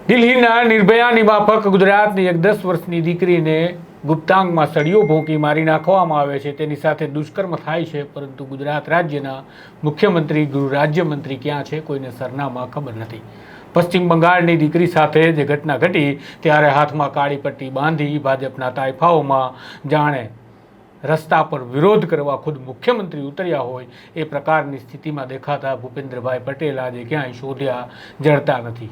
દિલ્હીના નિર્ભયાની માફક ગુજરાતની એક 10 વર્ષની દીકરીને ગુપ્તાંગમાં સળીઓ ભોંકી મારી નાખવામાં આવે છે. તેની સાથે દુષ્કર્મ થાય છે, પરંતુ ગુજરાત રાજ્યના મુખ્યમંત્રી ગૃહ રાજ્યમંત્રી ક્યાં છે, કોઈને સરનામાં ખબર નથી. પશ્ચિમ બંગાળની દીકરી સાથે જે ઘટના ઘટી ત્યારે હાથમાં કાળી પટ્ટી બાંધી ભાજપના તાઇફાઓમાં જાણે રસ્તા પર વિરોધ કરવા ખુદ મુખ્યમંત્રી ઉતર્યા હોય એ પ્રકારની સ્થિતિમાં દેખાતા ભૂપેન્દ્રભાઈ પટેલ આજે ક્યાંય શોધ્યા જડતા નથી.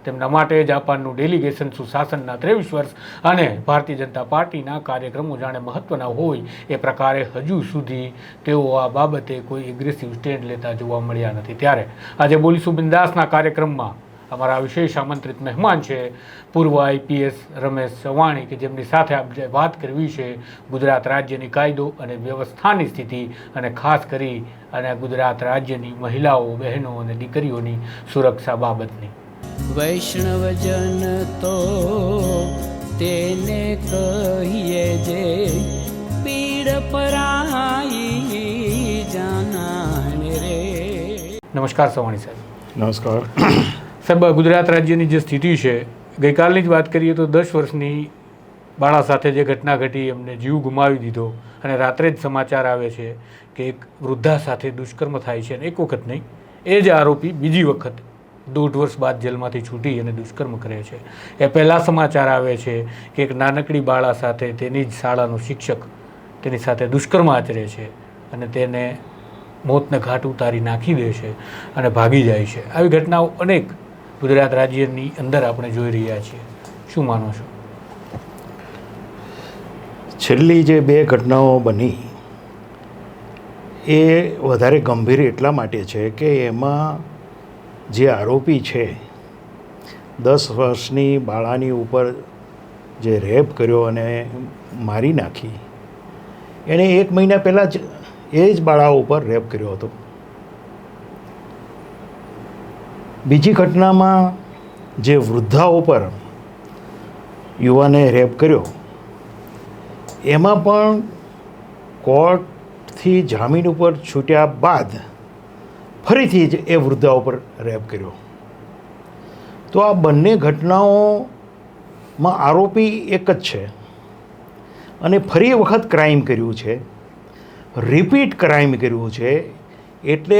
તેમના માટે જાપાનનું ડેલિગેશન સુશાસનના 23 વર્ષ અને ભારતીય જનતા પાર્ટીના કાર્યક્રમો જાણે મહત્વના હોય એ પ્રકારે હજુ સુધી તેઓ આ બાબતે કોઈ એગ્રેસિવ સ્ટેન્ડ લેતા જોવા મળ્યા નથી. ત્યારે આજે બોલીશું બિંદાસના કાર્યક્રમમાં અમારા વિશેષ આમંત્રિત મહેમાન છે પૂર્વ આઈપીએસ રમેશ ચવાણી, કે જેમની સાથે આપણે વાત કરવી છે ગુજરાત રાજ્યની કાયદો અને વ્યવસ્થાની સ્થિતિ અને ખાસ કરી અને ગુજરાત રાજ્યની મહિલાઓ, બહેનો અને દીકરીઓની સુરક્ષા બાબતની. વૈષ્ણવજન તો તેને કહીએ જે પીડ પરાઈ જાનાને રે. નમસ્કાર ચવાણી સાહેબ. નમસ્કાર સાહેબ, ગુજરાત રાજ્યની જે સ્થિતિ છે, ગઈકાલની જ વાત કરીએ તો 10 વર્ષની બાળા સાથે જે ઘટના ઘટી, એમને જીવ ગુમાવી દીધો અને રાત્રે જ સમાચાર આવે છે કે એક વૃદ્ધા સાથે દુષ્કર્મ થાય છે અને એક વખત નહીં, એ જ આરોપી બીજી વખત 1.5 વર્ષ બાદ જેલમાંથી છૂટી અને દુષ્કર્મ કરે છે. એ પહેલાં સમાચાર આવે છે કે એક નાનકડી બાળા સાથે તેની જ શાળાનો શિક્ષક તેની સાથે દુષ્કર્મ આચરે છે અને તેને મોતને ઘાટ ઉતારી નાખી દે છે અને ભાગી જાય છે. આવી ઘટનાઓ અનેક ગુજરાત રાજ્યની અંદર આપણે જોઈ રહ્યા છીએ. શું માનો છો? છેલ્લી જે 2 ઘટનાઓ બની એ વધારે ગંભીર એટલા માટે છે કે એમાં જે આરોપી છે 10 વર્ષની બાળાની ઉપર જે રેપ કર્યો અને મારી નાખી, એણે 1 મહિના પહેલાં જ એ જ બાળા ઉપર રેપ કર્યો હતો. બીજી ઘટનામાં જે વૃદ્ધા ઉપર યુવાને રેપ કર્યો, એમાં પણ કોર્ટથી જામીન ઉપર છૂટ્યા બાદ ફરીથી જ એ વૃદ્ધા ઉપર રેપ કર્યો. તો આ બંને ઘટનાઓમાં આરોપી એક જ છે અને ફરી વખત ક્રાઇમ કર્યું છે, રિપીટ ક્રાઇમ કર્યું છે, એટલે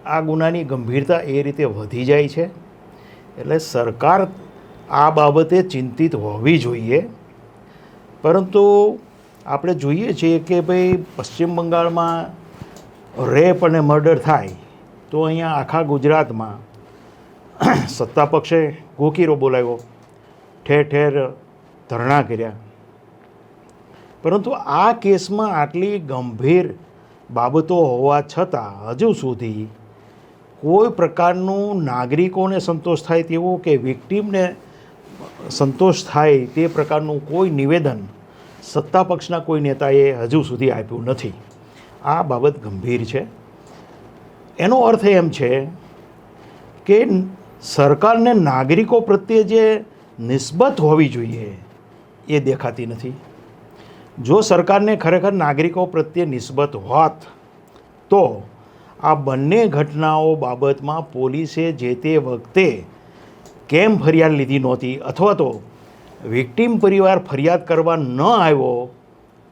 આ ગુનાની ગંભીરતા એ રીતે વધી જાય છે. એટલે સરકાર આ બાબતે ચિંતિત હોવી જોઈએ. પરંતુ આપણે જોઈએ છીએ કે ભાઈ પશ્ચિમ બંગાળમાં રેપ અને મર્ડર થાય તો અહીંયા આખા ગુજરાતમાં સત્તા પક્ષે ગોકીરો બોલાવ્યો, ઠેર ઠેર ધરણા કર્યા. પરંતુ આ કેસમાં આટલી ગંભીર બાબતો હોવા છતાં હજુ સુધી કોઈ પ્રકારનું નાગરિકોને સંતોષ થાય તેવું કે વિક્ટીમને સંતોષ થાય તે પ્રકારનું કોઈ નિવેદન સત્તા પક્ષના કોઈ નેતાએ હજુ સુધી આપ્યું નથી. આ બાબત ગંભીર છે. એનો અર્થ એમ છે કે સરકારને નાગરિકો પ્રત્યે જે નિસ્બત હોવી જોઈએ એ દેખાતી નથી. જો સરકારને ખરેખર નાગરિકો પ્રત્યે નિસ્બત હોત તો આ બંને ઘટનાઓ બાબતમાં પોલીસે જે તે વખતે કેમ ફરિયાદ લીધી નહોતી, અથવા તો વિક્ટીમ પરિવાર ફરિયાદ કરવા ન આવ્યો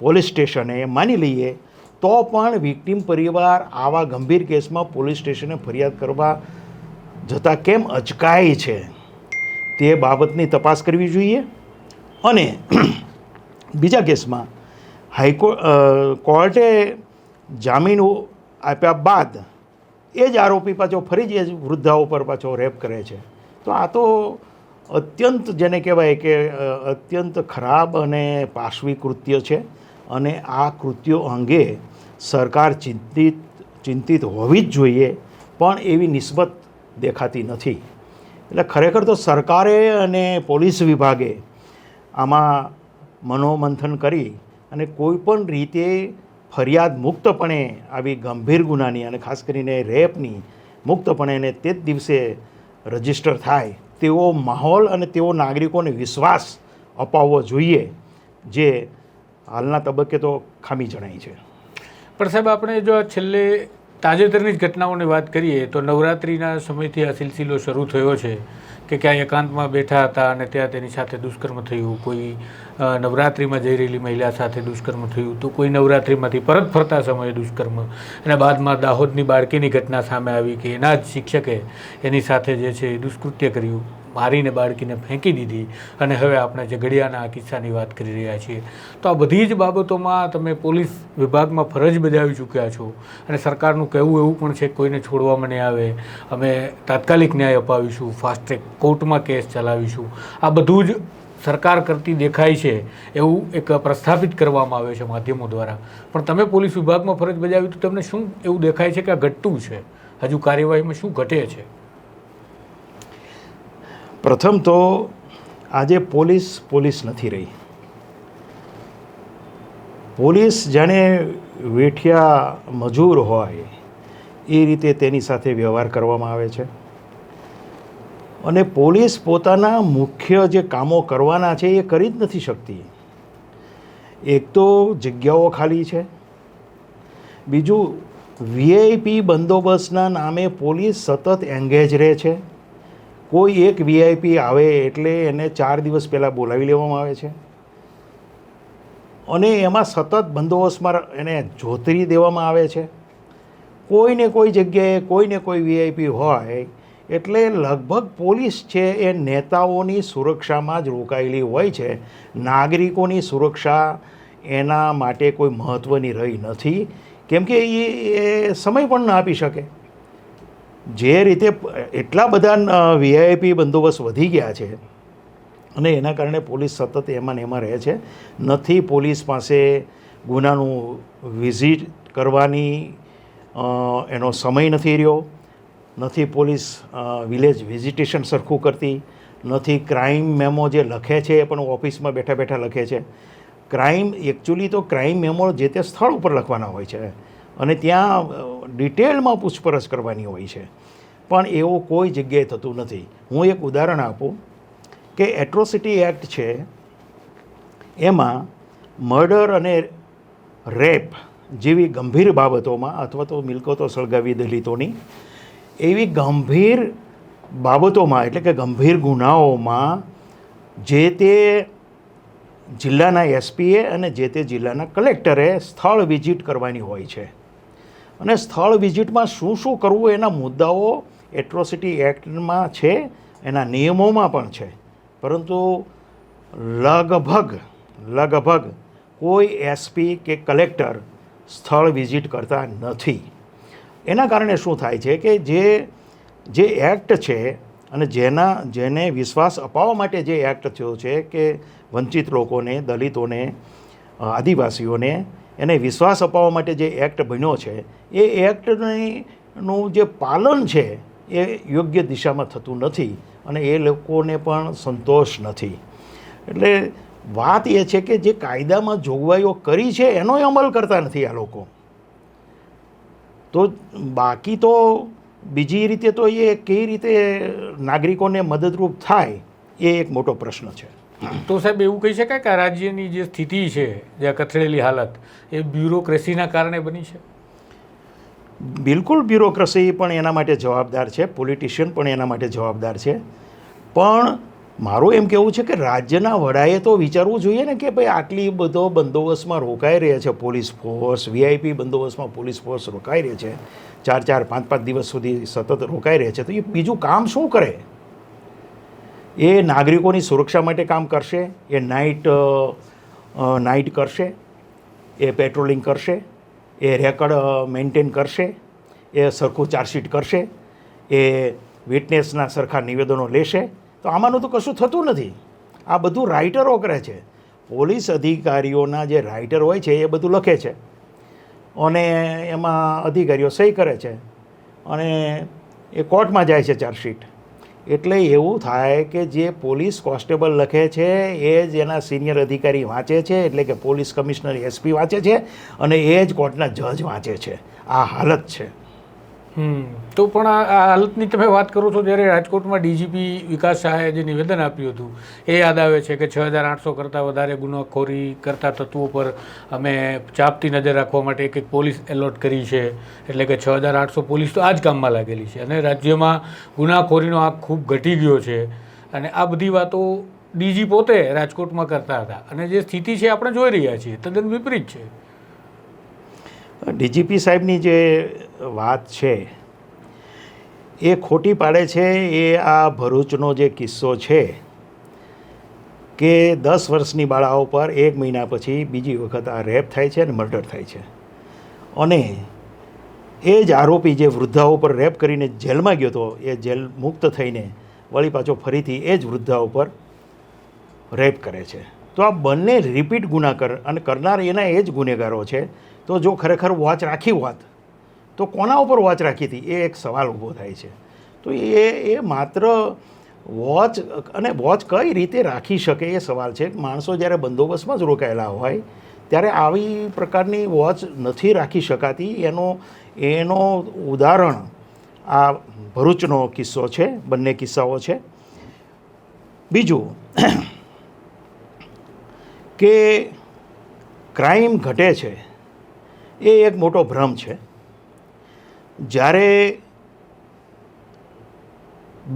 પોલીસ સ્ટેશને, માની લઈએ તો પણ વિક્ટીમ પરિવાર આવા ગંભીર કેસમાં પોલીસ સ્ટેશને ફરિયાદ કરવા જતાં કેમ અચકાય છે તે બાબતની તપાસ કરવી જોઈએ. અને બીજા કેસમાં કોર્ટે જામીન આપ્યા બાદ એ જ આરોપી પાછો ફરી જ વૃદ્ધા ઉપર પાછો રેપ કરે છે. તો આ તો અત્યંત જેને કહેવાય કે અત્યંત ખરાબ અને પાશવી કૃત્ય છે અને આ કૃત્યો અંગે સરકાર ચિંતિત હોવી જ જોઈએ, પણ એવી નિસ્બત દેખાતી નથી. એટલે ખરેખર તો સરકારે અને પોલીસ વિભાગે આમાં મનોમંથન કરી અને કોઈ પણ રીતે ફરિયાદ મુક્તપણે આવી ગંભીર ગુનાની અને ખાસ કરીને રેપની મુક્તપણે અને તે જ દિવસે રજીસ્ટર થાય તેવો માહોલ અને તેવો નાગરિકોને વિશ્વાસ અપાવવો જોઈએ, જે હાલના તબક્કે તો ખામી જણાય છે. પણ સાહેબ, આપણે જો છેલ્લે તાજેતરની જ ઘટનાઓની વાત કરીએ તો નવરાત્રિના સમયથી આ સિલસિલો શરૂ થયો છે કે ક્યાંય એકાંતમાં બેઠા હતા અને ત્યાં તેની સાથે દુષ્કર્મ થયું, કોઈ નવરાત્રિમાં જઈ રહેલી મહિલા સાથે દુષ્કર્મ થયું, તો કોઈ નવરાત્રિમાંથી પરત ફરતા સમયે દુષ્કર્મ, અને બાદમાં દાહોદની બાળકીની ઘટના સામે આવી કે એના જ શિક્ષકે એની સાથે જે છે એ દુષ્કૃત્ય કર્યું, મારીને બાળકીને ફેંકી દીધી, અને હવે આપણે ઝઘડિયાના આ કિસ્સાની વાત કરી રહ્યા છીએ. તો આ બધી જ બાબતોમાં તમે પોલીસ વિભાગમાં ફરજ બજાવી ચૂક્યા છો અને સરકારનું કહેવું એવું પણ છે કે કોઈને છોડવામાં નહીં આવે, અમે તાત્કાલિક ન્યાય અપાવીશું, ફાસ્ટ ટ્રેક કોર્ટમાં કેસ ચલાવીશું. આ બધું જ સરકાર કરતી દેખાય છે એવું એક પ્રસ્થાપિત કરવામાં આવે છે માધ્યમો દ્વારા. પણ તમે પોલીસ વિભાગમાં ફરજ બજાવી તો તમને શું એવું દેખાય છે કે આ ઘટતું છે, હજુ કાર્યવાહીમાં શું ઘટે છે? પ્રથમ તો આજે પોલીસ નથી રહી. પોલીસ જાણે વેઠિયા મજૂર હોય એ રીતે તેની સાથે વ્યવહાર કરવામાં આવે છે, અને પોલીસ પોતાના મુખ્ય જે કામો કરવાના છે એ કરી જ નથી શકતી. એક તો જગ્યાઓ ખાલી છે, બીજું વીઆઈપી બંદોબસ્તના નામે પોલીસ સતત એંગેજ રહે છે. કોઈ એક વીઆઈપી આવે એટલે એને 4 દિવસ પહેલાં બોલાવી લેવામાં આવે છે અને એમાં સતત બંદોબસ્તમાં એને જોતરી દેવામાં આવે છે. કોઈને કોઈ જગ્યાએ કોઈને કોઈ વીઆઈપી હોય એટલે લગભગ પોલીસ છે એ નેતાઓની સુરક્ષામાં જ રોકાયેલી હોય છે. નાગરિકોની સુરક્ષા એના માટે કોઈ મહત્ત્વની રહી નથી, કેમ કે એ સમય પણ ના આપી શકે. જે રીતે એટલા બધા વીઆઈપી બંદોબસ્ત વધી ગયા છે અને એના કારણે પોલીસ સતત એમાં ને એમાં રહે છે. નથી પોલીસ પાસે ગુનાનું વિઝિટ કરવાની એનો સમય નથી રહ્યો, નથી પોલીસ વિલેજ વિઝિટેશન સરખું કરતી, નથી ક્રાઇમ મેમો જે લખે છે એ પણ ઓફિસમાં બેઠા બેઠા લખે છે. એકચ્યુઅલી તો ક્રાઇમ મેમો જે તે સ્થળ ઉપર લખવાના હોય છે અને ત્યાં ડિટેલમાં પૂછપરછ કરવાની હોય છે, પણ એવું કોઈ જગ્યાએ થતું નથી. હું એક ઉદાહરણ આપું કે એટ્રોસિટી એક્ટ છે, એમાં મર્ડર અને રેપ જેવી ગંભીર બાબતોમાં અથવા તો મિલકતો સળગાવી દલિતોની એવી ગંભીર બાબતોમાં, એટલે કે ગંભીર ગુનાઓમાં જે તે જિલ્લાના એસપીએ અને જે તે જિલ્લાના કલેક્ટરે સ્થળ વિઝિટ કરવાની હોય છે. અને સ્થળ વિઝિટમાં શું શું કરવું એના મુદ્દાઓ એટ્રોસિટી એક્ટમાં છે, એના નિયમોમાં પણ છે, પરંતુ લગભગ કોઈ એસપી કે કલેક્ટર સ્થળ વિઝિટ કરતા નથી. એના કારણે શું થાય છે કે જે એક્ટ છે અને જેને વિશ્વાસ અપાવવા માટે જે એક્ટ થયો છે કે વંચિત લોકોને, દલિતોને, આદિવાસીઓને એને વિશ્વાસ અપાવવા માટે જે એક્ટ બન્યો છે એ એક્ટનું જે પાલન છે એ યોગ્ય દિશામાં થતું નથી અને એ લોકોને પણ સંતોષ નથી. એટલે વાત એ છે કે જે કાયદામાં જોગવાઈઓ કરી છે એનો અમલ કરતા નથી આ લોકો. તો બાકી તો બીજી રીતે તો એ કઈ રીતે નાગરિકોને મદદરૂપ થાય એ એક મોટો પ્રશ્ન છે. તો સાહેબ એવું કહી શકાય કે આ રાજ્યની જે સ્થિતિ છે, જે કથળેલી હાલત, એ બ્યુરોક્રેસીના કારણે બની છે? બિલકુલ બ્યુરોક્રેસી પણ એના માટે જવાબદાર છે, પોલિટિશિયન પણ એના માટે જવાબદાર છે. પણ મારું એમ કહેવું છે કે રાજ્યના વડાએ તો વિચારવું જોઈએ ને કે ભાઈ આટલી બધો બંદોબસ્તમાં રોકાઈ રહે છે પોલીસ ફોર્સ, વીઆઈપી બંદોબસ્તમાં પોલીસ ફોર્સ રોકાઈ રહે છે, 4-4, 5-5 દિવસ સુધી સતત રોકાઈ રહે છે, તો એ બીજું કામ શું કરે? એ નાગરિકોની સુરક્ષા માટે કામ કરશે, એ નાઇટ કરશે, એ પેટ્રોલિંગ કરશે, એ રેકર્ડ મેન્ટેન કરશે, એ સરખું ચાર્જશીટ કરશે, એ વિટનેસના સરખા નિવેદનો લેશે? તો આમાંનું તો કશું થતું નથી. આ બધું રાઇટરો કરે છે. પોલીસ અધિકારીઓના જે રાઇટર હોય છે એ બધું લખે છે અને એમાં અધિકારીઓ સહી કરે છે અને એ કોર્ટમાં જાય છે ચાર્જશીટ. એટલે એવું થાય કે જે પોલીસ કોન્સ્ટેબલ લખે છે એ જ એના સિનિયર અધિકારી વાંચે છે, એટલે કે પોલીસ કમિશનર, એસપી વાંચે છે અને એ જ કોર્ટના જજ વાંચે છે. આ હાલત છે. તો પણ આ હાલતની તમે વાત કરો છો ત્યારે રાજકોટમાં ડીજીપી વિકાસ શાહે જે નિવેદન આપ્યું હતું એ યાદ આવે છે કે 6800 કરતાં વધારે ગુનાખોરી કરતા તત્વો પર અમે ચાંપતી નજર રાખવા માટે એક પોલીસ એલોટ કરી છે, એટલે કે 6800 પોલીસ તો આ જ કામમાં લાગેલી છે અને રાજ્યમાં ગુનાખોરીનો આંક ખૂબ ઘટી ગયો છે. અને આ બધી વાતો ડીજી પોતે રાજકોટમાં કરતા હતા અને જે સ્થિતિ છે આપણે જોઈ રહ્યા છીએ તદ્દન વિપરીત છે. ડીજીપી સાહેબની જે વાત છે એ ખોટી પાડે છે. એ આ ભરૂચનો જે કિસ્સો છે કે 10 વર્ષની બાળાઓ પર 1 મહિના પછી બીજી વખત આ રેપ થાય છે અને મર્ડર થાય છે અને એ જ આરોપી જે વૃદ્ધાઓ પર રેપ કરીને જેલમાં ગયો હતો એ જેલ મુક્ત થઈને વળી પાછો ફરીથી એ જ વૃદ્ધાઓ પર રેપ કરે છે. તો આ બંને રિપીટ ગુના અને કરનાર એના એ જ ગુનેગારો છે. તો જો ખરેખર વોચ રાખી હોત તો કોના ઉપર વોચ રાખી હતી એ એક સવાલ ઊભો થાય છે. તો એ માત્ર વોચ અને વોચ કઈ રીતે રાખી શકે એ સવાલ છે. માણસો જ્યારે બંદોબસ્તમાં જ રોકાયેલા હોય ત્યારે આવી પ્રકારની વોચ નથી રાખી શકાતી. એનો ઉદાહરણ આ ભરૂચનો કિસ્સો છે, બંને કિસ્સાઓ છે. બીજું કે ક્રાઇમ ઘટે છે એ એક મોટો ભ્રમ છે. જ્યારે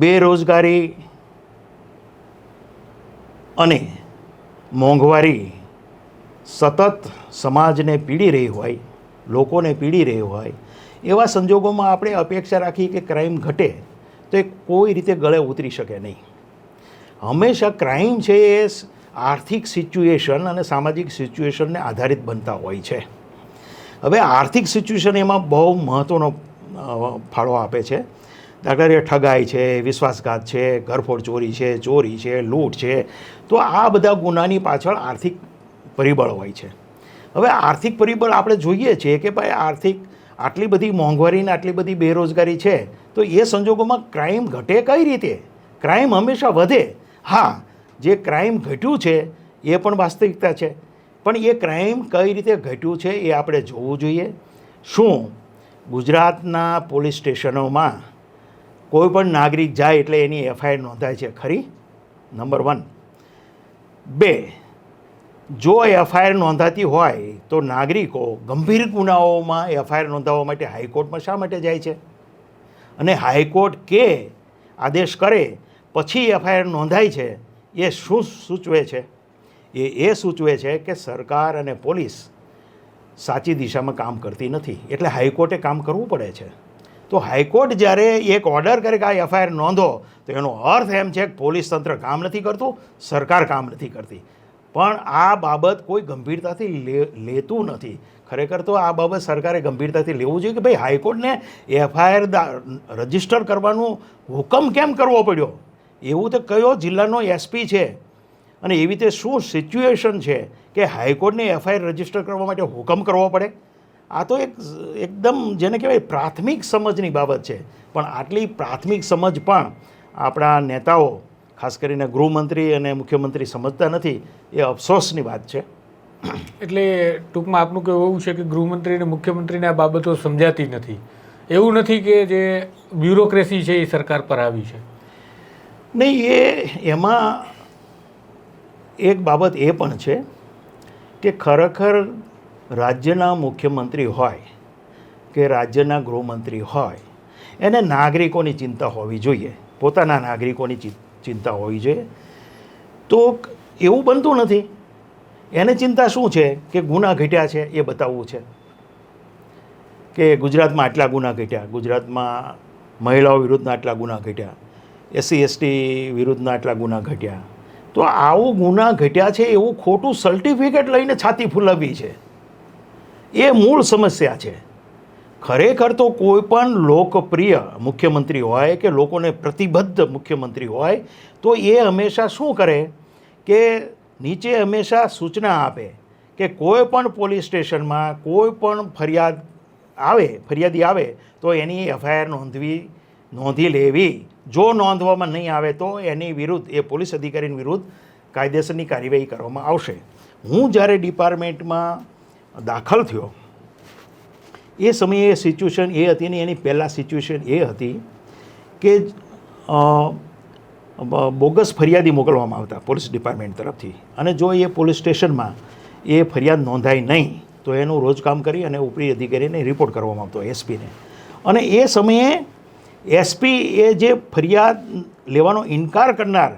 બેરોજગારી અને મોંઘવારી સતત સમાજને પીડી રહી હોય, લોકોને પીડી રહી હોય, એવા સંજોગોમાં આપણે અપેક્ષા રાખી કે ક્રાઇમ ઘટે તો એ કોઈ રીતે ગળે ઉતરી શકે નહીં. હંમેશા ક્રાઇમ છે એ આર્થિક સિચ્યુએશન અને સામાજિક સિચ્યુએશનને આધારિત બનતા હોય છે. હવે આર્થિક સિચ્યુએશન એમાં બહુ મહત્ત્વનો ફાળો આપે છે. દાખલા તરીકે ઠગાઈ છે, વિશ્વાસઘાત છે, ઘરફોડ ચોરી છે, લૂંટ છે. તો આ બધા ગુનાની પાછળ આર્થિક પરિબળ હોય છે. હવે આર્થિક પરિબળ આપણે જોઈએ છીએ કે ભાઈ આટલી બધી મોંઘવારી ને આટલી બધી બેરોજગારી છે તો એ સંજોગોમાં ક્રાઇમ ઘટે કઈ રીતે? ક્રાઇમ હંમેશા વધે. હા, જે ક્રાઇમ ઘટ્યું છે એ પણ વાસ્તવિકતા છે, પણ એ ક્રાઇમ કઈ રીતે ઘટ્યું છે એ આપણે જોવું જોઈએ. શું ગુજરાતના પોલીસ સ્ટેશનોમાં કોઈ પણ નાગરિક જાય એટલે એની એફઆઈઆર નોંધાય છે ખરી? નંબર 1. 2, જો એફઆઈઆર નોંધાતી હોય તો નાગરિકો ગંભીર ગુનાઓમાં એફઆઈઆર નોંધાવવા માટે હાઈકોર્ટમાં શા માટે જાય છે? અને હાઈકોર્ટ કે આદેશ કરે પછી એફઆઈઆર નોંધાય છે એ શું સૂચવે છે? એ સૂચવે છે કે સરકાર અને પોલીસ સાચી દિશામાં કામ કરતી નથી, એટલે હાઈકોર્ટે કામ કરવું પડે છે. તો હાઈકોર્ટ જ્યારે એક ઓર્ડર કરે કે આ એફઆઈઆર નોંધો તો એનો અર્થ એમ છે કે પોલીસ તંત્ર કામ નથી કરતું, સરકાર કામ નથી કરતી. પણ આ બાબત કોઈ ગંભીરતાથી લેતું નથી. ખરેખર તો આ બાબત સરકારે ગંભીરતાથી લેવું જોઈએ કે ભાઈ હાઈકોર્ટને એફઆઈઆર રજીસ્ટર કરવાનો હુકમ કેમ કરવો પડ્યો? એવું તો કયો જિલ્લાનો એસપી છે અને એવી રીતે શું સિચ્યુએશન છે કે હાઈકોર્ટને એફઆઈઆર રજીસ્ટર કરવા માટે હુકમ કરવો પડે? આ તો એકદમ જેને કહેવાય પ્રાથમિક સમજની બાબત છે. પણ આટલી પ્રાથમિક સમજ પણ આપણા નેતાઓ, ખાસ કરીને ગૃહમંત્રી અને મુખ્યમંત્રી સમજતા નથી. એ અફસોસની વાત છે. એટલે ટૂંકમાં આપનું કહેવું એવું છે કે ગૃહમંત્રી અને મુખ્યમંત્રીને આ બાબતો સમજાતી નથી. એવું નથી કે જે બ્યુરોક્રેસી છે એ સરકાર પર આવી છે. નહીં, એમાં એક બાબત એ પણ છે કે ખરેખર રાજ્યના મુખ્યમંત્રી હોય કે રાજ્યના ગૃહમંત્રી હોય એને નાગરિકોની ચિંતા હોવી જોઈએ, પોતાના નાગરિકોની ચિંતા હોવી જોઈએ. તો એવું બનતું નથી. એને ચિંતા શું છે કે ગુના ઘટ્યા છે એ બતાવવું છે કે ગુજરાતમાં આટલા ગુના ઘટ્યા, ગુજરાતમાં મહિલાઓ વિરુદ્ધના આટલા ગુના ઘટ્યા, SC ST વિરુદ્ધના આટલા ગુના ઘટ્યા. તો આવું ગુના ઘટ્યા છે એવું ખોટું સર્ટિફિકેટ લઈને છાતી ફૂલાવવી છે એ મૂળ સમસ્યા છે. ખરેખર તો કોઈ પણ લોકપ્રિય મુખ્યમંત્રી હોય કે લોકોને પ્રતિબદ્ધ મુખ્યમંત્રી હોય તો એ હંમેશા શું કરે કે નીચે હંમેશા સૂચના આપે કે કોઈ પણ પોલીસ સ્ટેશનમાં કોઈ પણ ફરિયાદી આવે તો એની એફઆઈઆર નોંધી લેવી. જો નોંધવામાં નહીં આવે તો એની વિરુદ્ધ, એ પોલીસ અધિકારીની વિરુદ્ધ કાયદેસરની કાર્યવાહી કરવામાં આવશે. હું જ્યારે ડિપાર્ટમેન્ટમાં દાખલ થયો એ સમયે સિચ્યુએશન એ હતી ને એની પહેલાં સિચ્યુએશન એ હતી કે બોગસ ફરિયાદી મોકલવામાં આવતા પોલીસ ડિપાર્ટમેન્ટ તરફથી, અને જો એ પોલીસ સ્ટેશનમાં એ ફરિયાદ નોંધાય નહીં તો એનું રોજકામ કરી અને ઉપરી અધિકારીને રિપોર્ટ કરવામાં આવતો એસપીને. અને એ સમયે એસપી એ જે ફરિયાદ લેવાનો ઇનકાર કરનાર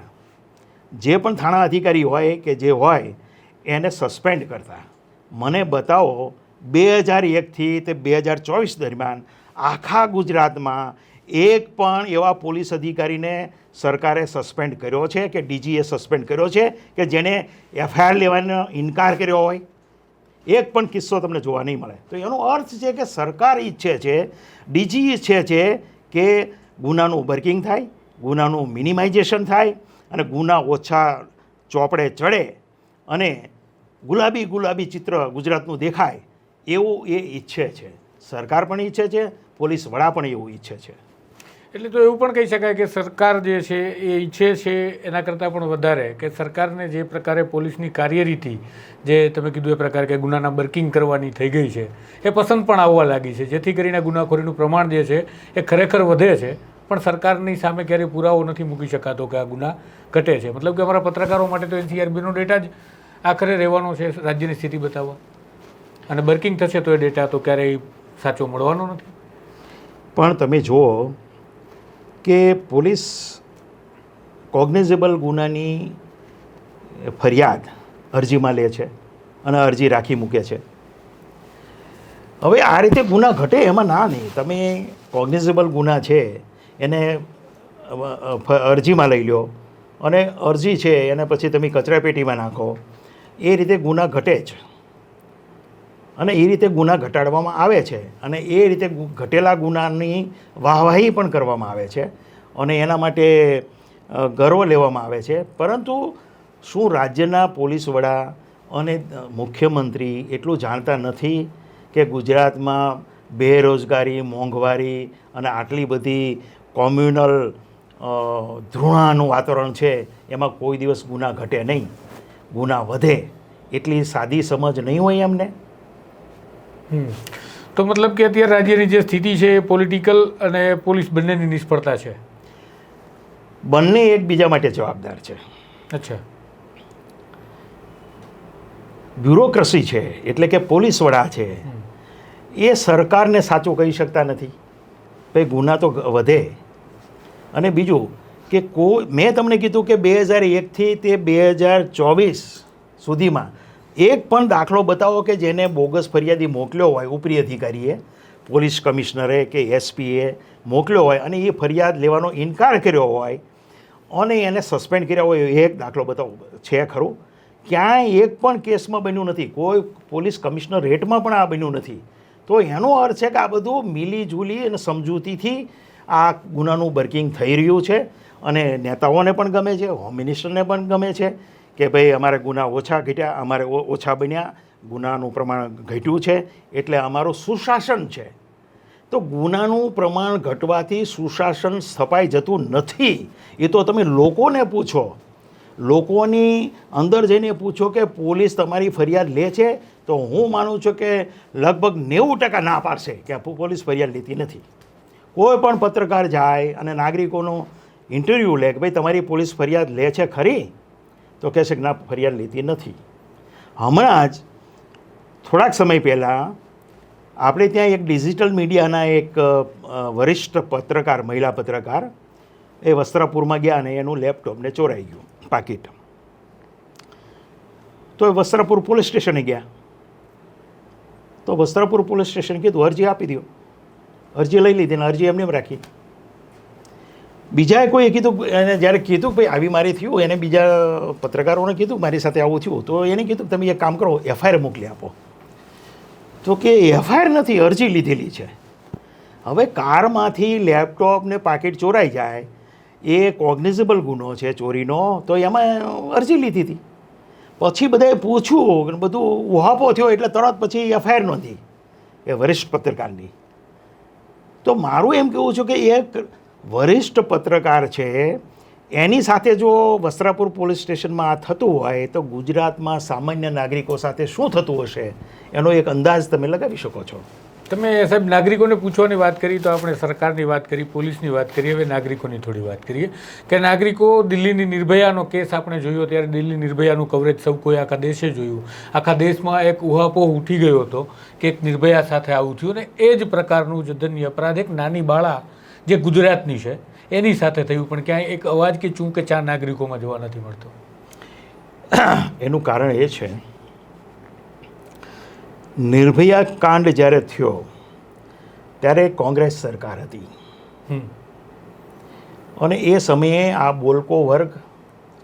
જે પણ થાણા અધિકારી હોય કે જે હોય એને સસ્પેન્ડ કરતા. મને બતાવો 2001થી તે 2024 દરમિયાન આખા ગુજરાતમાં એક પણ એવા પોલીસ અધિકારીને સરકારે સસ્પેન્ડ કર્યો છે કે ડીજીએ સસ્પેન્ડ કર્યો છે કે જેને એફઆઈઆર લેવાનો ઇનકાર કર્યો હોય? એક પણ કિસ્સો તમને જોવા નહીં મળે. તો એનો અર્થ છે કે સરકાર ઈચ્છે છે, ડીજી ઈચ્છે છે કે ગુનાનું બર્કિંગ થાય, ગુનાનું મિનિમાઇઝેશન થાય અને ગુના ઓછા ચોપડે ચડે અને ગુલાબી ચિત્ર ગુજરાતનું દેખાય એવું એ ઈચ્છે છે. સરકાર પણ ઈચ્છે છે, પોલીસ વડા પણ એવું ઈચ્છે છે. એટલે તો એવું પણ કહી શકાય કે સરકાર જે છે એ ઈચ્છે છે એના કરતાં પણ વધારે કે સરકારને જે પ્રકારે પોલીસની કાર્યરીતિ જે તમે કીધું એ પ્રકારે કે ગુનાના બર્કિંગ કરવાની થઈ ગઈ છે એ પસંદ પણ આવવા લાગી છે, જેથી કરીને ગુનાખોરીનું પ્રમાણ જે છે એ ખરેખર વધે છે, પણ સરકારની સામે ક્યારેય પુરાવો નથી મૂકી શકાતો કે આ ગુના ઘટે છે. મતલબ કે અમારા પત્રકારો માટે તો NCRBનો ડેટા જ આખરે રહેવાનો છે રાજ્યની સ્થિતિ બતાવવા, અને બર્કિંગ થશે તો એ ડેટા તો ક્યારેય સાચો મળવાનો નથી. પણ તમે જુઓ કે પોલીસ કોગ્નિઝેબલ ગુનાની ફરિયાદ અરજીમાં લે છે અને અરજી રાખી મૂકે છે. હવે આ રીતે ગુના ઘટે એમાં ના નહીં. તમે કોગ્નિઝેબલ ગુના છે એને અરજીમાં લઈ લો અને અરજી છે એને પછી તમે કચરાપેટીમાં નાખો, એ રીતે ગુના ઘટે જ. અને એ રીતે ગુના ઘટાડવામાં આવે છે અને એ રીતે ઘટેલા ગુનાની વાહવાહી પણ કરવામાં આવે છે અને એના માટે ગર્વ લેવામાં આવે છે. પરંતુ શું રાજ્યના પોલીસ વડા અને મુખ્યમંત્રી એટલું જાણતા નથી કે ગુજરાતમાં બેરોજગારી, મોંઘવારી અને આટલી બધી કોમ્યુનલ ધૃણાનું વાતાવરણ છે, એમાં કોઈ દિવસ ગુના ઘટે નહીં, ગુના વધે? એટલી સાદી સમજ નહીં હોય એમને. તો મતલબ કે અત્યારે રાજ્યની જે સ્થિતિ છે એ પોલિટિકલ અને પોલીસ બંનેની નિષ્ફળતા છે? બંને એકબીજા માટે જવાબદાર છે. અચ્છા. બ્યુરોક્રસી છે એટલે કે પોલીસ વડા છે એ સરકારને સાચું કહી શકતા નથી, ભાઈ ગુના તો વધે. અને બીજું કે મેં તમને કીધું કે 2001થી તે 2024 સુધીમાં એક પણ દાખલો બતાવો કે જેને બોગસ ફરિયાદી મોકલ્યો હોય, ઉપરી અધિકારીએ, પોલીસ કમિશનરે કે એસપીએ મોકલ્યો હોય અને એ ફરિયાદ લેવાનો ઇનકાર કર્યો હોય અને એને સસ્પેન્ડ કર્યા હોય, એક દાખલો બતાવો છે ખરું? ક્યાંય એક પણ કેસમાં બન્યું નથી, કોઈ પોલીસ કમિશનરેટમાં પણ આ બન્યું નથી. તો એનો અર્થ છે કે આ બધું મિલીજુલી અને સમજૂતીથી આ ગુનાનું બર્કિંગ થઈ રહ્યું છે અને નેતાઓને પણ ગમે છે, હોમ મિનિસ્ટરને પણ ગમે છે કે ભાઈ અમારે ગુના ઓછા ઘટ્યા, અમારે ઓછા બન્યા, ગુનાનું પ્રમાણ ઘટ્યું છે એટલે અમારું સુશાસન છે. તો ગુનાનું પ્રમાણ ઘટવાથી સુશાસન સ્થપાઈ જતું નથી. એ તો તમે લોકોને પૂછો, લોકોની અંદર જઈને પૂછો કે પોલીસ તમારી ફરિયાદ લે છે, તો હું માનું છું કે લગભગ 90% ના પાડશે કે પોલીસ ફરિયાદ લેતી નથી. કોઈ પણ પત્રકાર જાય અને નાગરિકોનો ઇન્ટરવ્યૂ લે કે ભાઈ તમારી પોલીસ ફરિયાદ લે છે ખરી, તો કહેશે કે ના, ફરિયાદ લેતી નથી. હમણાં જ થોડાક સમય પહેલાં આપણે ત્યાં એક ડિજિટલ મીડિયાના એક વરિષ્ઠ પત્રકાર, મહિલા પત્રકાર, એ વસ્ત્રાપુરમાં ગયા અને એનું લેપટોપને ચોરાઈ ગયું, પાકીટ. તો એ વસ્ત્રાપુર પોલીસ સ્ટેશને ગયા. તો વસ્ત્રાપુર પોલીસ સ્ટેશને કીધું અરજી આપી દો. અરજી લઈ લીધી ને અરજી એમને એમ રાખી. બીજાએ કોઈએ કીધું, એને જ્યારે કીધું ભાઈ આવી મારી થયું, એને બીજા પત્રકારોને કીધું મારી સાથે આવું થયું, તો એને કીધું તમે એક કામ કરો, એફઆઈઆર મોકલી આપો. તો કે એફઆઈઆર નથી, અરજી લીધેલી છે. હવે કારમાંથી લેપટોપ ને પાકીટ ચોરાઈ જાય એ કોગ્નિઝેબલ ગુનો છે ચોરીનો, તો એમાં અરજી લીધી હતી. પછી બધાએ પૂછ્યું, બધું ઉહાપો થયો એટલે તરત પછી એફઆઈઆર નોંધી એ વરિષ્ઠ પત્રકારની. તો મારું એમ કહેવું છે કે એક વરિષ્ઠ પત્રકાર છે એની સાથે જો વસ્ત્રાપુર પોલીસ સ્ટેશનમાં આ થતું હોય તો ગુજરાતમાં સામાન્ય નાગરિકો સાથે શું થતું હશે એનો એક અંદાજ તમે લગાવી શકો છો. તમે સાહેબ નાગરિકોને પૂછવાની વાત કરી તો આપણે સરકારની વાત કરી, પોલીસની વાત કરી, હવે નાગરિકોની થોડી વાત કરીએ કે નાગરિકો દિલ્હીની નિર્ભયાનો કેસ આપણે જોયો ત્યારે દિલ્હી નિર્ભયાનું કવરેજ સૌ કોઈ આખા દેશે જોયું. આખા દેશમાં એક ઉહાપોહ ઉઠી ગયો હતો કે એક નિર્ભયા સાથે આવું થયું અને એ જ પ્રકારનું જધન્ય અપરાધ એક નાની બાળા જે ગુજરાતની છે એની સાથે થયું, પણ ક્યાંય એક અવાજ કે ચૂં કે ચા નાગરિકોમાં જોવા નથી મળતો. એનું કારણ એ છે, નિર્ભયા કાંડ જ્યારે થયો ત્યારે કોંગ્રેસ સરકાર હતી અને એ સમયે આ બોલકો વર્ગ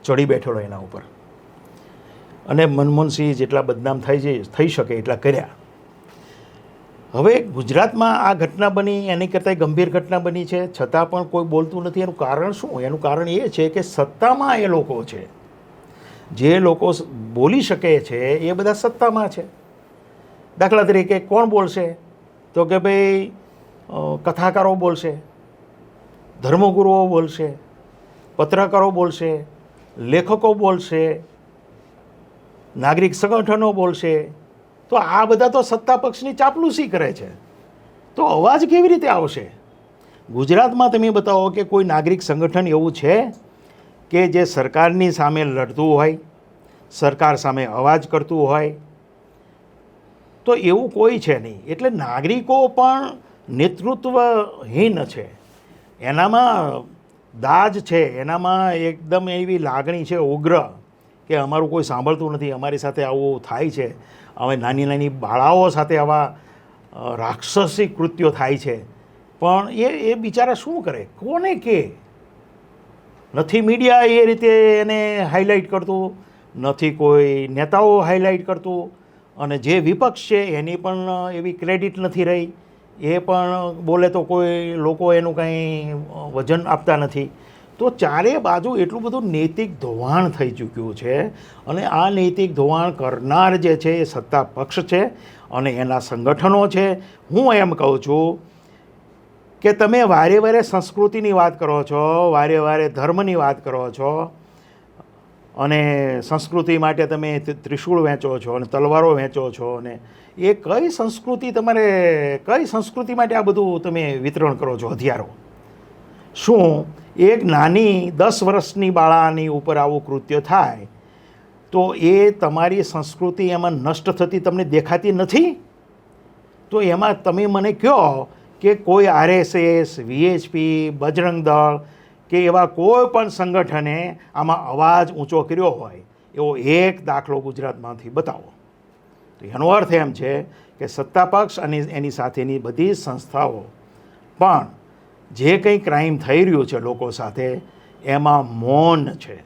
ચડી બેઠેલો એના ઉપર અને મનમોહનસિંહ જેટલા બદનામ થઈ શકે એટલા કર્યા. હવે ગુજરાતમાં આ ઘટના બની, એની કરતાં ગંભીર ઘટના બની છે, છતાં પણ કોઈ બોલતું નથી. એનું કારણ શું? એનું કારણ એ છે કે સત્તામાં એ લોકો છે, જે લોકો બોલી શકે છે એ બધા સત્તામાં છે. દાખલા તરીકે કોણ બોલશે? તો કે ભાઈ કથાકારો બોલશે, ધર્મગુરુઓ બોલશે, પત્રકારો બોલશે, લેખકો બોલશે, નાગરિક સંગઠનો બોલશે. તો આ બધા તો સત્તા પક્ષની ચાપલૂસી કરે છે, તો અવાજ કેવી રીતે આવશે? ગુજરાતમાં તમે બતાવો કે કોઈ નાગરિક સંગઠન એવું છે કે જે સરકારની સામે લડતું હોય, સરકાર સામે અવાજ કરતું હોય? તો એવું કોઈ છે નહીં. એટલે નાગરિકો પણ નેતૃત્વહીન છે, એનામાં દાજ છે, એનામાં એકદમ એવી લાગણી છે ઉગ્ર કે અમારું કોઈ સાંભળતું નથી, અમારી સાથે આવું થાય છે, હવે નાની નાની બાળાઓ સાથે આવા રાક્ષસી કૃત્યો થાય છે. પણ એ બિચારા શું કરે? કોને કે? નથી મીડિયા એ રીતે એને હાઇલાઇટ કરતું, નથી કોઈ નેતાઓ હાઇલાઇટ કરતું, અને જે વિપક્ષ છે એની પણ એવી ક્રેડિટ નથી રહી. એ પણ બોલે તો કોઈ લોકો એનું કંઈ વજન આપતા નથી. તો ચારે બાજુ એટલું બધું નૈતિક ધોવાણ થઈ ચૂક્યું છે અને આ નૈતિક ધોવાણ કરનાર જે છે એ સત્તા પક્ષ છે અને એના સંગઠનો છે. હું એમ કહું છું કે તમે વારે વારે સંસ્કૃતિની વાત કરો છો, વારે વારે ધર્મની વાત કરો છો અને સંસ્કૃતિ માટે તમે ત્રિશૂળ વેચો છો અને તલવારો વેચો છો, અને એ કઈ સંસ્કૃતિ કઈ સંસ્કૃતિ માટે આ બધું તમે વિતરણ કરો છો હથિયારો? શું એક નાની 10 વર્ષની બાળાની ઉપર આવું કૃત્ય થાય તો એ તમારી સંસ્કૃતિ એમાં નષ્ટ થતી તમને દેખાતી નથી? તો એમાં તમે મને કહો કે કોઈ RSS, VHP, બજરંગ દળ કે એવા કોઈ પણ સંગઠને આમાં અવાજ ઊંચો કર્યો હોય એવો એક દાખલો ગુજરાતમાંથી બતાવો. તો એનો અર્થ એમ છે કે સત્તાપક્ષ અને એની સાથેની બધી સંસ્થાઓ પણ જે કંઈ ક્રાઇમ થઈ રહ્યું છે લોકો સાથે એમાં મૌન છે.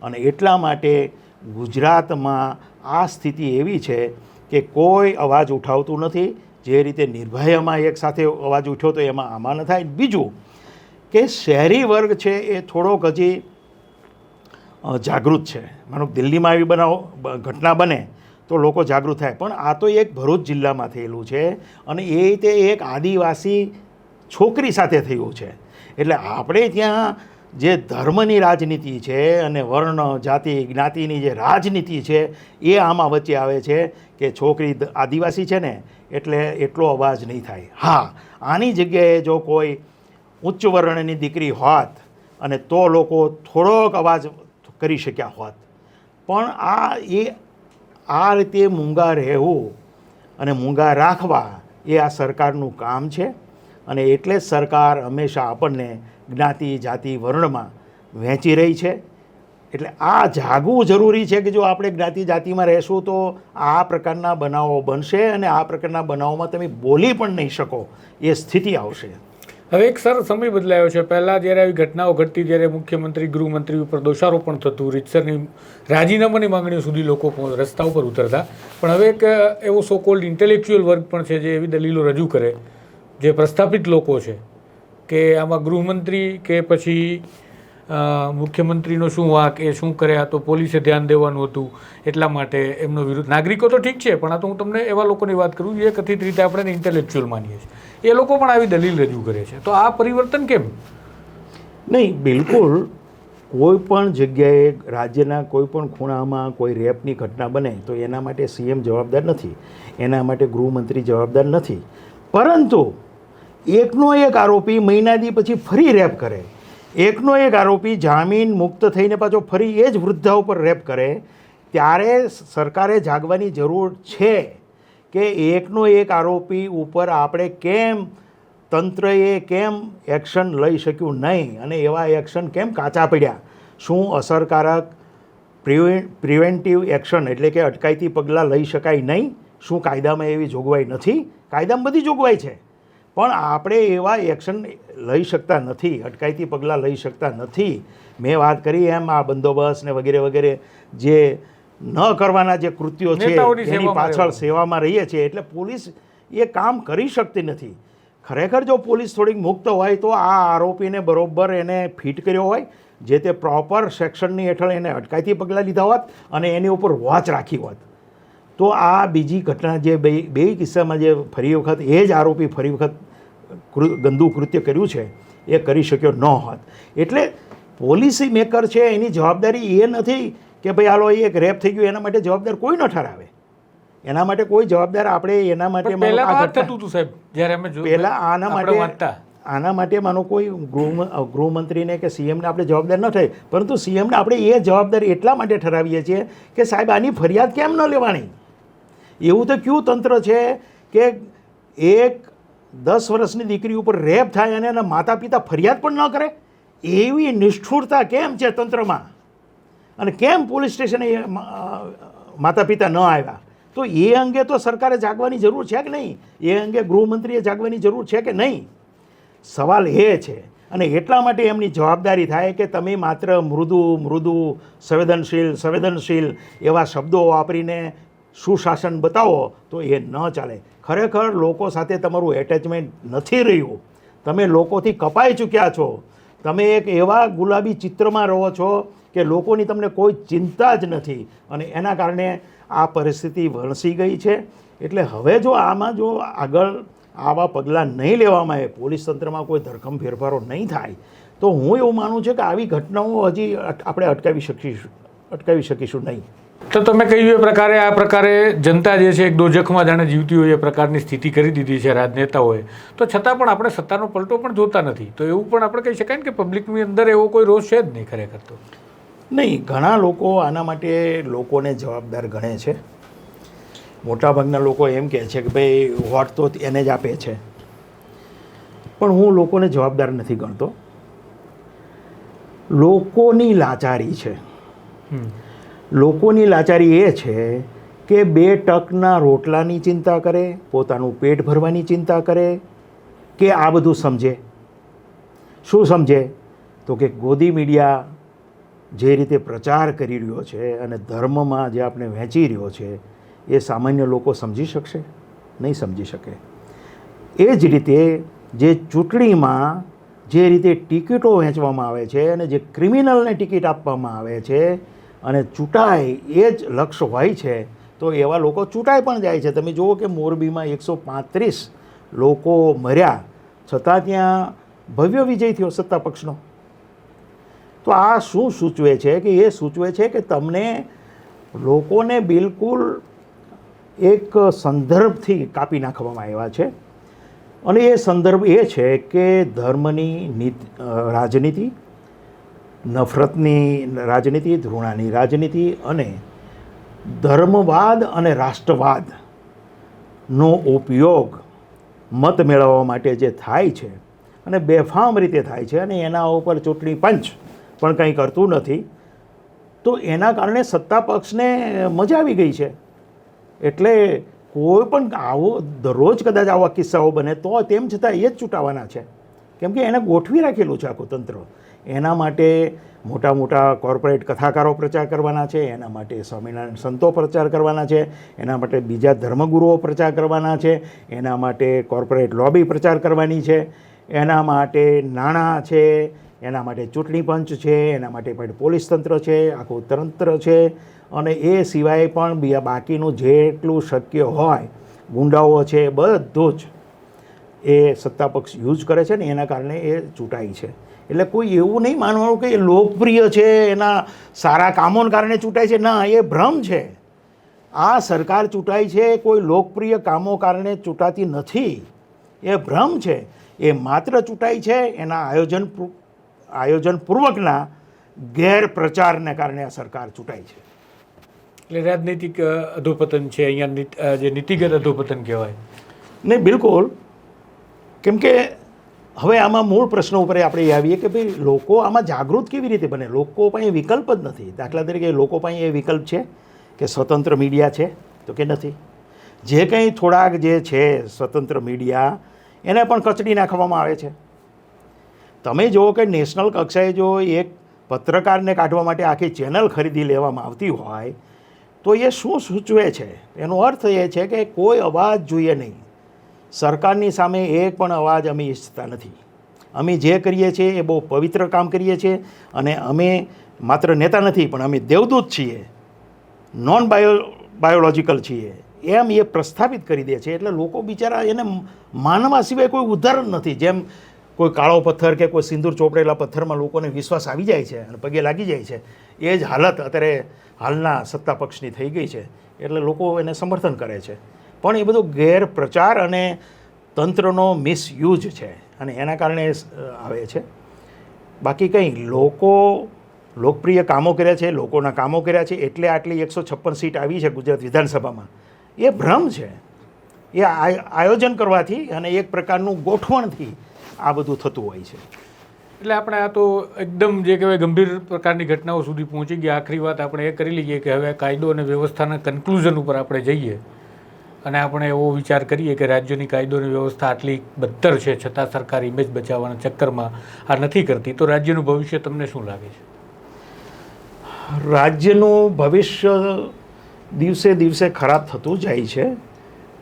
અને એટલા માટે ગુજરાતમાં આ સ્થિતિ એવી છે કે કોઈ અવાજ ઉઠાવતું નથી. જે રીતે નિર્ભયામાં એક સાથે અવાજ ઉઠ્યો તો એમાં આમાં ન થાય. બીજું કે શહેરી વર્ગ છે એ થોડોક હજી જાગૃત છે. માનો દિલ્હીમાં આવી ઘટના બને તો લોકો જાગૃત થાય, પણ આ તો એક ભરૂચ જિલ્લામાં થયેલું છે અને એ રીતે એક આદિવાસી છોકરી સાથે થયું છે. એટલે આપણે ત્યાં જે ધર્મની રાજનીતિ છે અને વર્ણ જાતિ જ્ઞાતિની જે રાજનીતિ છે એ આમાં વચ્ચે આવે છે કે છોકરી આદિવાસી છે ને એટલે એટલો અવાજ નહીં થાય. હા, આની જગ્યાએ જો કોઈ ઉચ્ચ વર્ણની દીકરી હોત અને તો લોકો થોડોક અવાજ કરી શક્યા હોત. પણ આ રીતે મૂંગા રહેવું અને મૂંગા રાખવા એ આ સરકારનું કામ છે અને એટલે જ સરકાર હંમેશા આપણને જ્ઞાતિ જાતિ વર્ણમાં વહેંચી રહી છે. એટલે આ જાગવું જરૂરી છે કે જો આપણે જ્ઞાતિ જાતિમાં રહેશું તો આ પ્રકારના બનાવો બનશે અને આ પ્રકારના બનાવોમાં તમે બોલી પણ નહીં શકો એ સ્થિતિ આવશે. હવે એક સર સમય બદલાયો છે. પહેલાં જ્યારે આવી ઘટનાઓ ઘટતી ત્યારે મુખ્યમંત્રી ગૃહમંત્રી ઉપર દોષારોપણ થતું, રીતસરની રાજીનામાની માંગણીઓ સુધી લોકો રસ્તા ઉપર ઉતરતા. પણ હવે એક એવો સો કોલ્ડ ઇન્ટેલેક્ચ્યુઅલ વર્ગ પણ છે જે એવી દલીલો રજૂ કરે, જે પ્રસ્થાપિત લોકો છે કે આમાં ગૃહમંત્રી કે પછી મુખ્યમંત્રીનો શું વાંક, એ શું કરે, આ તો પોલીસે ધ્યાન દેવાનું હતું એટલા માટે એમનો વિરોધ. નાગરિકો તો ઠીક છે, પણ આ તો હું તમને એવા લોકોની વાત કરું જે કથિત રીતે આપણે ઇન્ટેલેક્ચ્યુઅલ માનીએ છીએ, એ લોકો પણ આવી દલીલ રજૂ કરે છે. તો આ પરિવર્તન કેમ? નહીં, બિલકુલ કોઈ પણ જગ્યાએ રાજ્યના કોઈ પણ ખૂણામાં કોઈ રેપની ઘટના બને તો એના માટે સીએમ જવાબદાર નથી, એના માટે ગૃહમંત્રી જવાબદાર નથી. પરંતુ એકનો એક આરોપી મહિનાથી પછી ફરી રેપ કરે, એકનો એક આરોપી જામીન મુક્ત થઈને પાછો ફરી એ જ વૃદ્ધા ઉપર રેપ કરે, ત્યારે સરકારે જાગવાની જરૂર છે કે એકનો એક આરોપી ઉપર આપણે કેમ તંત્રએ કેમ એક્શન લઈ શક્યું નહીં અને એવા એક્શન કેમ કાચા પડ્યા. શું અસરકારક પ્રિવેન્ટિવ એક્શન એટલે કે અટકાયતી પગલાં લઈ શકાય નહીં? શું કાયદામાં એવી જોગવાઈ નથી? કાયદામાં બધી જોગવાઈ છે, પણ આપણે એવા એક્શન લઈ શકતા નથી, અટકાયતી પગલાં લઈ શકતા નથી. મેં વાત કરી એમ આ બંદોબસ્ત ને વગેરે વગેરે જે ન કરવાના જે કૃત્યો છે એની પાછળ સેવામાં રહીએ છીએ એટલે પોલીસ એ કામ કરી શકતી નથી. ખરેખર જો પોલીસ થોડીક મુક્ત હોય તો આ આરોપીને બરોબર એને ફિટ કર્યો હોય, જે તે પ્રોપર સેક્શનની હેઠળ એને અટકાયતી પગલાં લીધા હોત અને એની ઉપર વોચ રાખી હોત તો આ બીજી ઘટના જે બે કિસ્સામાં જે ફરી વખત એ જ આરોપી ફરી વખત ગંદુ કૃત્ય કર્યું છે એ કરી શક્યો ન હોત. એટલે પોલિસી મેકર છે એની જવાબદારી એ નથી કે ભાઈ હાલો એક રેપ થઈ ગયું એના માટે જવાબદાર કોઈ ન ઠરાવે, એના માટે કોઈ જવાબદાર આપણે એના માટે પહેલાં આના માટે માનો કોઈ ગૃહમંત્રીને કે સીએમને આપણે જવાબદાર ન થાય, પરંતુ સીએમને આપણે એ જવાબદાર એટલા માટે ઠરાવીએ છીએ કે સાહેબ આની ફરિયાદ કેમ ન લેવાની? એવું તો કયું તંત્ર છે કે એક 10 વર્ષની દીકરી ઉપર રેપ થાય અને એના માતા પિતા ફરિયાદ પણ ન કરે? એવી નિષ્ઠુરતા કેમ છે તંત્રમાં? અને કેમ પોલીસ સ્ટેશને માતા પિતા ન આવ્યા? તો એ અંગે તો સરકારે જાગવાની જરૂર છે કે નહીં? એ અંગે ગૃહમંત્રીએ જાગવાની જરૂર છે કે નહીં? સવાલ એ છે. અને એટલા માટે એમની જવાબદારી થાય કે તમે માત્ર મૃદુ સંવેદનશીલ એવા શબ્દો વાપરીને સુશાસન બતાવો તો એ ન ચાલે. ખરેખર લોકો સાથે તમારું એટેચમેન્ટ નથી રહ્યું, તમે લોકોથી કપાઈ ચૂક્યા છો, તમે એક એવા ગુલાબી ચિત્રમાં રહો છો કે લોકોની તમને કોઈ ચિંતા જ નથી અને એના કારણે આ પરિસ્થિતિ વણસી ગઈ છે. એટલે હવે જો આમાં જો આગળ આવા પગલાં નહીં લેવામાં આવે, પોલીસ તંત્રમાં કોઈ ધરખમ ફેરફારો નહીં થાય તો હું એવું માનું છું કે આવી ઘટનાઓ હજી આપણે અટકાવી શકીશું નહીં. તો તમે કહ્યું એ પ્રકારે આ પ્રકારે જનતા જે છે એક દોજખમાં જાણે જીવતી હોય એ પ્રકારની સ્થિતિ કરી દીધી છે રાજનેતાઓએ, તો છતાં પણ આપણે સત્તાનો પલટો પણ જોતા નથી. તો એવું પણ આપણે કહી શકાય ને કે પબ્લિકની અંદર એવો કોઈ રોષ છે જ નહીં ખરેખર? તો નહીં, ઘણા લોકો આના માટે લોકોને જવાબદાર ગણે છે. મોટાભાગના લોકો એમ કહે છે કે ભાઈ વોટ તો એને જ આપે છે, પણ હું લોકોને જવાબદાર નથી ગણતો. લોકોની લાચારી છે. લોકોની લાચારી એ છે કે 2 ટકના રોટલાની ચિંતા કરે, પોતાનું પેટ ભરવાની ચિંતા કરે કે આ બધું સમજે? શું સમજે? તો કે ગોદી મીડિયા જે રીતે પ્રચાર કરી રહ્યો છે અને ધર્મમાં જે આપણે વહેંચી રહ્યો છે એ સામાન્ય લોકો સમજી શકશે? નહીં સમજી શકે. એ જ રીતે જે ચૂંટણીમાં જે રીતે ટિકિટો વહેંચવામાં આવે છે અને જે ક્રિમિનલને ટિકિટ આપવામાં આવે છે અને ચૂંટાય એ જ લક્ષ્ય હોય છે, તો એવા લોકો ચૂંટાઈ પણ જાય છે. તમે જુઓ કે મોરબીમાં 135 લોકો મર્યા છતાં ત્યાં ભવ્ય વિજય થયો સત્તા પક્ષનો. તો આ શું સૂચવે છે? કે એ સૂચવે છે કે તમને લોકોને બિલકુલ એક સંદર્ભથી કાપી નાખવામાં આવ્યા છે અને એ સંદર્ભ એ છે કે ધર્મની રાજનીતિ, નફરતની રાજનીતિ, ધૃણાની રાજનીતિ અને ધર્મવાદ અને રાષ્ટ્રવાદનો ઉપયોગ મત મેળવવા માટે જે થાય છે અને બેફામ રીતે થાય છે અને એના ઉપર ચૂંટણી પંચ પણ કંઈ કરતું નથી, તો એના કારણે સત્તા પક્ષને મજા આવી ગઈ છે. એટલે કોઈ પણ આવો દરરોજ કદાચ આવા કિસ્સાઓ બને તો તેમ છતાં એ જ ચૂંટાવાના છે, કેમ કે એને ગોઠવી રાખેલું છે આખું તંત્ર. એના માટે મોટા મોટા કોર્પોરેટ કથાકારો પ્રચાર કરવાના છે, એના માટે સ્વામિનારાયણ સંતો પ્રચાર કરવાના છે, એના માટે બીજા ધર્મગુરુઓ પ્રચાર કરવાના છે, એના માટે કોર્પોરેટ લોબી પ્રચાર કરવાની છે, એના માટે નાણાં છે, એના માટે ચૂંટણી પંચ છે, એના માટે પણ પોલીસ તંત્ર છે, આખું તંત્ર છે અને એ સિવાય પણ બાકીનું જેટલું શક્ય હોય ગુંડાઓ છે બધું જ એ સત્તા પક્ષ યુઝ કરે છે ને એના કારણે એ ચૂંટાય છે. એટલે કોઈ એવું નહીં માનવાનું કે એ લોકપ્રિય છે, એના સારા કામોને કારણે ચૂંટાય છે. ના, એ ભ્રમ છે. આ સરકાર ચૂંટાય છે કોઈ લોકપ્રિય કામો કારણે ચૂંટાતી નથી. એ ભ્રમ છે. એ માત્ર ચૂંટાય છે એના આયોજનપૂર્વકના ગેરપ્રચારને કારણે આ સરકાર ચૂંટાય છે. એટલે રાજનૈતિક અધોપતન છે અહીંયા, જે નીતિગત અધોપતન કહેવાય. નહીં, બિલકુલ. કેમ કે હવે આમાં મૂળ પ્રશ્ન ઉપર આપણે આવીએ કે ભાઈ લોકો આમાં જાગૃત કેવી રીતે બને. લોકો પાસે વિકલ્પ જ નથી. દાખલા તરીકે લોકો પાસે એ વિકલ્પ છે કે સ્વતંત્ર મીડિયા છે તો કે નથી. જે કંઈ થોડાક જે છે સ્વતંત્ર મીડિયા એને પણ કચડી નાખવામાં આવે છે. તમે જુઓ કે નેશનલ કક્ષાએ જો એક પત્રકારને કાઢવા માટે આખી ચેનલ ખરીદી લેવામાં આવતી હોય તો એ શું સૂચવે છે? એનો અર્થ એ છે કે કોઈ અવાજ જોઈએ નહીં. સરકારની સામે એક પણ અવાજ અમે ઈચ્છતા નથી. અમે જે કરીએ છીએ એ બહુ પવિત્ર કામ કરીએ છીએ અને અમે માત્ર નેતા નથી પણ અમે દેવદૂત છીએ, નોન બાયોલોજિકલ છીએ, એમ એ પ્રસ્થાપિત કરી દે છે. એટલે લોકો બિચારા એને માનવા સિવાય કોઈ ઉદાહરણ નથી. જેમ કોઈ કાળો પથ્થર કે કોઈ સિંદૂર ચોપડેલા પથ્થરમાં લોકોને વિશ્વાસ આવી જાય છે અને પગે લાગી જાય છે. એ જ હાલત અત્યારે હાલના સત્તા પક્ષની થઈ ગઈ છે. એટલે લોકો એને સમર્થન કરે છે. પણ એ બધો ગેરપ્રચાર અને તંત્રનો મિસયુઝ છે અને એના કારણે આવે છે. બાકી કંઈ લોકો લોકપ્રિય કામો કર્યા છે, લોકોના કામો કર્યા છે એટલે આટલી 156 સીટ આવી છે ગુજરાત વિધાનસભામાં. એ ભ્રમ છે. એ આયોજન કરવાથી અને એક પ્રકારનું ગોઠવણથી આ બધું થતું હોય છે. એટલે આપણે આ તો એકદમ જે કહેવાય ગંભીર પ્રકારની ઘટનાઓ સુધી પહોંચી ગયા. આખરી વાત આપણે એ કરી લઈએ કે હવે કાયદો અને વ્યવસ્થાના કન્ક્લુઝન ઉપર આપણે જઈએ અને આપણે એવો વિચાર કરીએ કે રાજ્યની કાયદો અને વ્યવસ્થા આટલી બદતર છે છતાં સરકાર ઇમેજ બચાવવાના ચક્કરમાં આ નથી કરતી, તો રાજ્યનું ભવિષ્ય તમને શું લાગે છે? રાજ્યનું ભવિષ્ય દિવસે દિવસે ખરાબ થતું જાય છે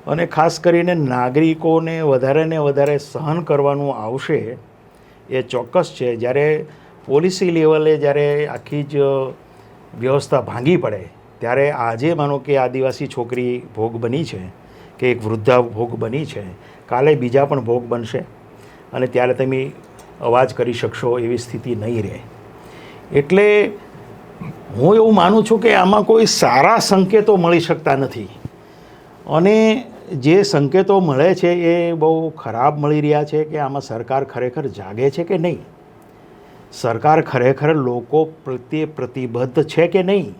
અને ખાસ કરીને નાગરિકોને વધારે ને વધારે સહન કરવાનું આવશે એ ચોક્કસ છે. જ્યારે પોલિસી લેવલે જ્યારે આખી જ વ્યવસ્થા ભાંગી પડે ત્યારે આજે માનો કે આદિવાસી છોકરી ભોગ બની છે કે એક વૃદ્ધા ભોગ બની છે, કાલે બીજા પણ ભોગ બનશે અને ત્યારે તમે અવાજ કરી શકશો એવી સ્થિતિ નહીં રહે. એટલે હું એવું માનું છું કે આમાં કોઈ સારા સંકેતો મળી શકતા નથી અને જે સંકેતો મળે છે એ બહુ ખરાબ મળી રહ્યા છે કે આમાં સરકાર ખરેખર જાગે છે કે નહીં, સરકાર ખરેખર લોકો પ્રત્યે પ્રતિબદ્ધ છે કે નહીં.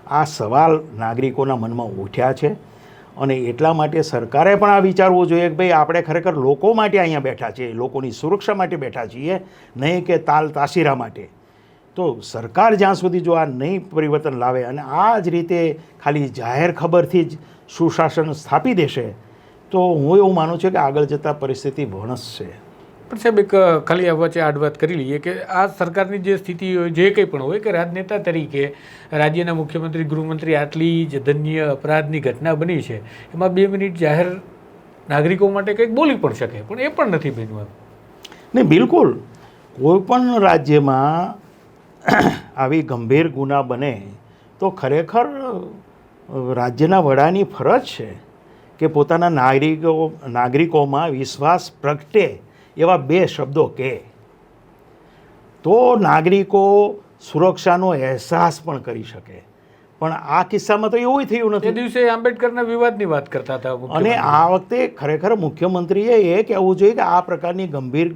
આ સવાલ નાગરિકોના મનમાં ઉઠ્યા છે અને એટલા માટે સરકારે પણ આ વિચારવું જોઈએ કે ભાઈ આપણે ખરેખર લોકો માટે અહીંયા બેઠા છીએ, લોકોની સુરક્ષા માટે બેઠા છીએ, નહીં કે તાસીરા માટે. તો સરકાર જ્યાં સુધી જો આ નહીં પરિવર્તન લાવે અને આ જ રીતે ખાલી જાહેર ખબરથી જ સુશાસન સ્થાપી દેશે તો હું એવું માનું છું કે આગળ જતાં પરિસ્થિતિ ભણસશે. પણ સાહેબ એક ખાલી આ વચ્ચે આડ વાત કરી લઈએ કે આ સરકારની જે સ્થિતિ હોય, જે કંઈ પણ હોય, કે રાજનેતા તરીકે રાજ્યના મુખ્યમંત્રી ગૃહમંત્રી આટલી જધન્ય અપરાધની ઘટના બની છે એમાં 2 મિનિટ જાહેર નાગરિકો માટે કંઈક બોલી પણ શકે, પણ એ પણ નથી બન્યું. નહીં, બિલકુલ. કોઈ પણ રાજ્યમાં આવી ગંભીર ગુના બને તો ખરેખર રાજ્યના વડાની ફરજ છે કે પોતાના નાગરિકોમાં વિશ્વાસ પ્રગટે એવા 2 શબ્દો કહે તો નાગરિકો સુરક્ષાનો અહેસાસ પણ કરી શકે. પણ આ કિસ્સામાં તો એવું થયું નથી. એ દિવસે આંબેડકરના વિવાદની વાત કરતા હતા અને આ વખતે ખરેખર મુખ્યમંત્રીએ એ કહેવું જોઈએ કે આ પ્રકારની ગંભીર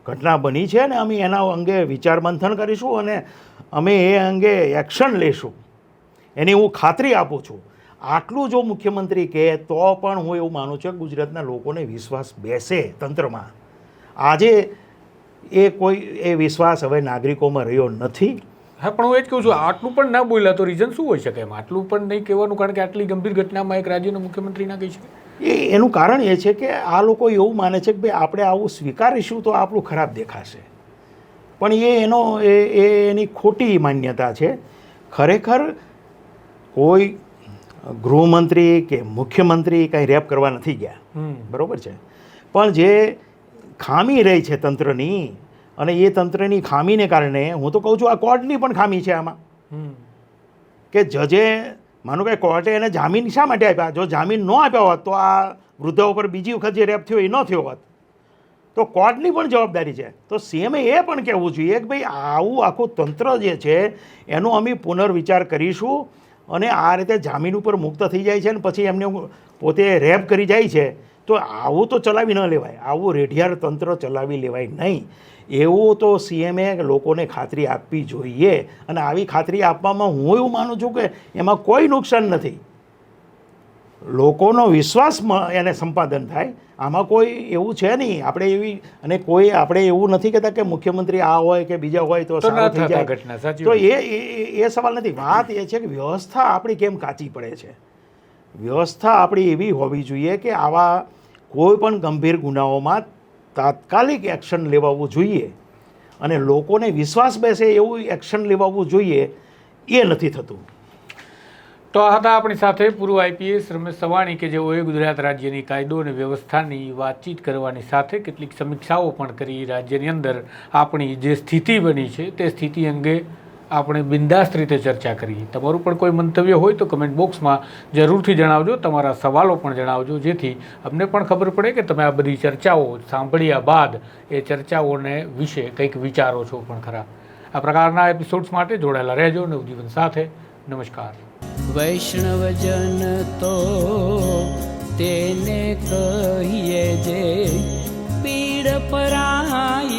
ઘટના બની છે અને અમે એના અંગે વિચાર મંથન કરીશું અને અમે એ અંગે એક્શન લેશું એની હું ખાતરી આપું છું. આટલું જો મુખ્યમંત્રી કહે તો પણ હું એવું માનું છું કે ગુજરાતના લોકોને વિશ્વાસ બેસે તંત્રમાં. આજે એ વિશ્વાસ હવે નાગરિકોમાં રહ્યો નથી. હા, પણ હું એ જ કહું છું આટલું પણ ના બોલ્યા તો રીઝન શું હોઈ શકે? એમ આટલું પણ નહીં કહેવાનું કારણ કે આટલી ગંભીર ઘટનામાં એક રાજ્યના મુખ્યમંત્રી ના કહી શકે. એનું કારણ એ છે કે આ લોકો એવું માને છે કે ભાઈ આપણે આવું સ્વીકારીશું તો આપણું ખરાબ દેખાશે. પણ એની ખોટી માન્યતા છે. ખરેખર કોઈ ગૃહમંત્રી કે મુખ્યમંત્રી કાંઈ રેપ કરવા નથી ગયા, બરાબર છે, પણ જે ખામી રહી છે તંત્રની અને એ તંત્રની ખામીને કારણે હું તો કહું છું આ કોર્ટની પણ ખામી છે આમાં કે જજે માનો કે કોર્ટે એને જામીન શા માટે આપ્યા? જો જામીન ન આપ્યા હોત તો આ વૃદ્ધા ઉપર બીજી વખત જે રેપ થયો એ ન થયો હોત. તો કોર્ટની પણ જવાબદારી છે. તો સીએમએ એ પણ કહેવું જોઈએ કે ભાઈ આવું આખું તંત્ર જે છે એનો અમે પુનર્વિચાર કરીશું અને આ રીતે જામીન ઉપર મુક્ત થઈ જાય છે ને પછી એમને પોતે રેપ કરી જાય છે તો આવું તો ચલાવી ન લેવાય, આવું રેઢિયાર તંત્ર ચલાવી લેવાય નહીં. એવું તો સીએમએ લોકોને ખાતરી આપવી જોઈએ અને આવી ખાતરી આપવામાં હું એવું માનું છું કે એમાં કોઈ નુકસાન નથી. લોકોનો વિશ્વાસ એને સંપાદન થાય, આમાં કોઈ એવું છે નહીં. આપણે એવી અને કોઈ આપણે એવું નથી કહેતા કે મુખ્યમંત્રી આ હોય કે બીજા હોય તો સારું થઈ જાય, તો એ સવાલ નથી. વાત એ છે કે વ્યવસ્થા આપણી કેમ કાચી પડે છે. વ્યવસ્થા આપણી એવી હોવી જોઈએ કે આવા કોઈ પણ ગંભીર ગુનાઓમાં તાત્કાલિક એક્શન લેવાવું જોઈએ અને લોકોને વિશ્વાસ બેસે એવું એક્શન લેવાવું જોઈએ. એ નથી થતું. તો આ હતા આપણી સાથે પૂર્વ આઈપીએસ રમેશ સવાણી કે જેઓએ ગુજરાત રાજ્યની કાયદો અને વ્યવસ્થાની વાતચીત કરવાની સાથે કેટલીક સમીક્ષાઓ પણ કરી. રાજ્યની અંદર આપણી જે સ્થિતિ બની છે તે સ્થિતિ અંગે આપણે બિંદાસ્ત રીતે ચર્ચા કરી. તમારું પણ કોઈ મંતવ્ય હોય તો કમેન્ટ બોક્સમાં જરૂરથી જણાવજો, તમારા સવાલો પણ જણાવજો, જેથી અમને પણ ખબર પડે કે તમે આ બધી ચર્ચાઓ સાંભળ્યા બાદ એ ચર્ચાઓને વિશે કંઈક વિચારો છો પણ ખરા. આ પ્રકારના એપિસોડ્સ માટે જોડાયેલા રહેજો નવજીવન સાથે. નમસ્કાર. વૈષ્ણવજન તો તેને કહીએ જે પીડ પરાઈ.